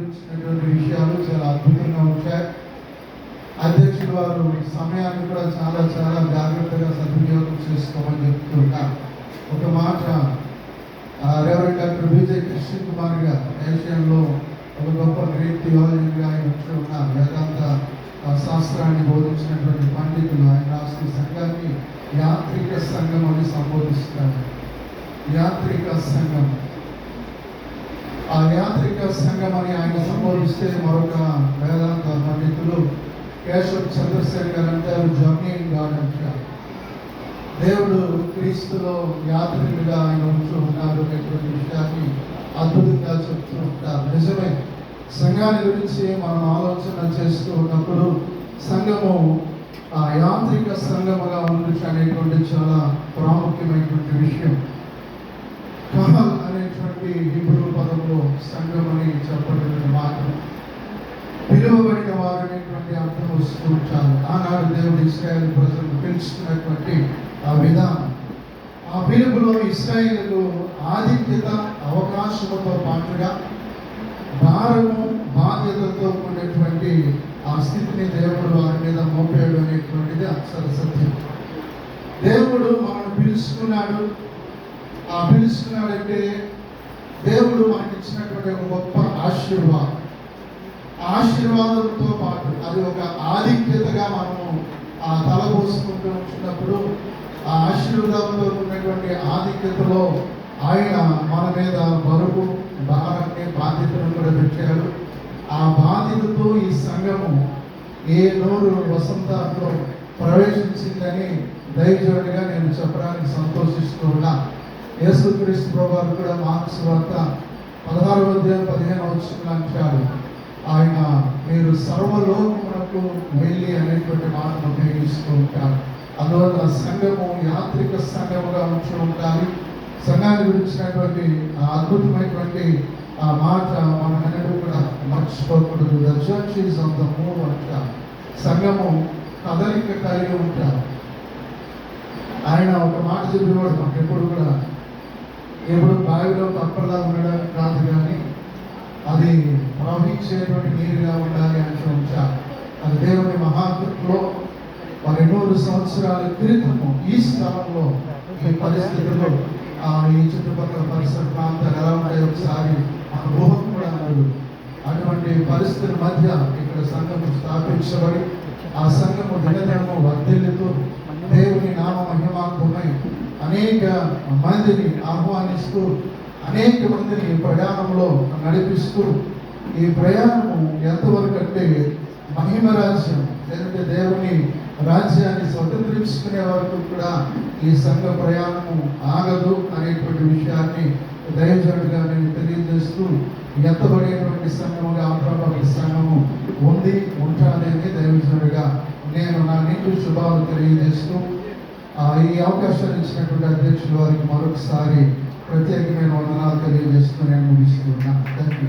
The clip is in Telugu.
గురించినటువంటి విషయాలు చాలా అద్భుతంగా ఉంటాయి. అధ్యక్షులు వారు సమయాన్ని కూడా చాలా చాలా జాగ్రత్తగా సద్వినియోగం చేసుకోమని చెప్తున్నారు. ఒక మాట రెవరెండ్ డాక్టర్ విజయ్ కృష్ణ కుమార్ గారు ఏషియాలో ఒక గొప్ప గ్రేట్ థియాలజీగా ఆయన వచ్చి ఉన్నారు. వేదాంత శాస్త్రాన్ని బోధించినటువంటి పండితులు. ఆయన రాసిన సంఘాన్ని యాత్రిక సంఘం అని సంబోధిస్తారు. యాత్రిక సంఘం, ఆ యాత్రిక సంఘం అని ఆయన సంబోధిస్తే మరొక వేదాంత పండితులు కేశవ్ చంద్రశేఖర్ గారు అంటారు జర్నీయింగ్ గాడ్ అంటారు. దేవుడు క్రీస్తులో యాత్రికులుగా ఆయన ఉంటూ ఉన్నారు అనేటువంటి విషయాన్ని అద్భుతంగా చెప్తూ ఉంటారు. నిజమే, సంఘాన్ని గురించి మనం ఆలోచన చేస్తూ ఉన్నప్పుడు సంఘము ఆ యాంత్రిక సంఘముగా ఉండొచ్చు అనేటువంటి చాలా ప్రాముఖ్యమైనటువంటి విషయం. కహల్ అనేటువంటి హిబ్రూ పదంలో సంఘం అని చెప్పబడిన మాట పిలువబడిన వారు అనేటువంటి అర్థం వస్తూ ఉంటారు. ఆనాడు దేవుడు ఇశ్రాయేలు ప్రజలను పిలుచుకున్నటువంటి ఆ విధానం, ఆ పిలుపులో ఇశ్రాయేలు ఆధిక్యత అవకాశముతో పాటుగా భారము బాధ్యతతో ఉన్నటువంటి ఆ స్థితిని దేవుడు వారి మీద మోపాడు అనేటువంటిది అక్షర సత్యం. దేవుడు మనల్ని పిలుచుకున్నాడు. ఆ పిలుచుకున్నాడంటే దేవుడు మనకి ఇచ్చినటువంటి ఒక గొప్ప ఆశీర్వాదం. ఆశీర్వాదంతో పాటు అది ఒక ఆధిక్యతగా మనము ఆ తలపోసుకుంటూ ఉంటున్నప్పుడు ఆ ఆశీర్వాదంతో ఉన్నటువంటి ఆధిక్యతలో ఆయన మన మీద బరువు భారాన్ని బాధ్యతను కూడా పెట్టాడు. ఆ బాధ్యతతో ఈ సంఘము ఏ నూరు వసంతాల్లో ప్రవేశించిందని దైవజనుడిగా నేను చెప్పడానికి సంతోషిస్తూ ఉన్నా. యేసుక్రీస్తు ప్రభువు కూడా మార్క్స్ వార్త 16వ అధ్యాయం 15వ వచనంలో అంటాడు, ఆయన మీరు సర్వలోకమునకు వెళ్ళి అనేటువంటి మాటను ఉపయోగిస్తూ ఉంటారు. అందువల్ల సంఘము యాత్రిక సంఘముగా ఉంటూ ఉండాలి. సంఘాన్ని గురించినటువంటి అద్భుతమైనటువంటి ఆ మాట మనమెన్నడూ కూడా మర్చిపోకూడదు. The church is on the move అంటారు. సంఘము కదలిక కలిగి ఉంటారు. ఆయన ఒక మాట చెప్పేవాడు మనకు ఎప్పుడు కూడా, ఎప్పుడు బావిలో తప్పలా ఉండడానికి కాదు, కానీ అది ప్రవహించేటువంటి నీరుగా ఉండాలి అంటూ ఉంటారు. అది దేవుని మహాకృతిలో మరి 100 సంవత్సరాల క్రితము ఈ స్థలంలో ఈ పరిస్థితుల్లో ఈ చుట్టుపక్కల పరిసర ప్రాంతాలు ఎలా ఉంటాయో ఒకసారి మన ఊహకు కూడా అన్నారు. అటువంటి పరిస్థితుల మధ్య ఇక్కడ సంఘము స్థాపించబడి ఆ సంఘము దినదినము వర్ధిల్లుతూ దేవుని నామ మహిమార్థమై అనేక మందిని ఆహ్వానిస్తూ అనేక మందిని ప్రయాణంలో నడిపిస్తూ, ఈ ప్రయాణము ఎంతవరకు అంటే మహిమ రాజ్యం లేదంటే దేవుని రాజ్యాన్ని స్వతంత్రించుకునే వరకు కూడా ఈ సంఘ ప్రయాణము ఆగదు అనేటువంటి విషయాన్ని దైవజనుడిగా నేను తెలియజేస్తూ, ఎత్తబడేటువంటి సంఘముగా ఆంధ్రప్రదేశ్ సంఘము ఉంది ఉంటానని దైవజనుడిగా నేను నా నీకు శుభాలు తెలియజేస్తూ ఈ అవకాశాన్ని ఇచ్చినటువంటి అధ్యక్షుల వారికి మరొకసారి ప్రత్యేకమైన వందనాలు తెలియజేస్తూ నేను ముగిస్తున్నాను. Thank you.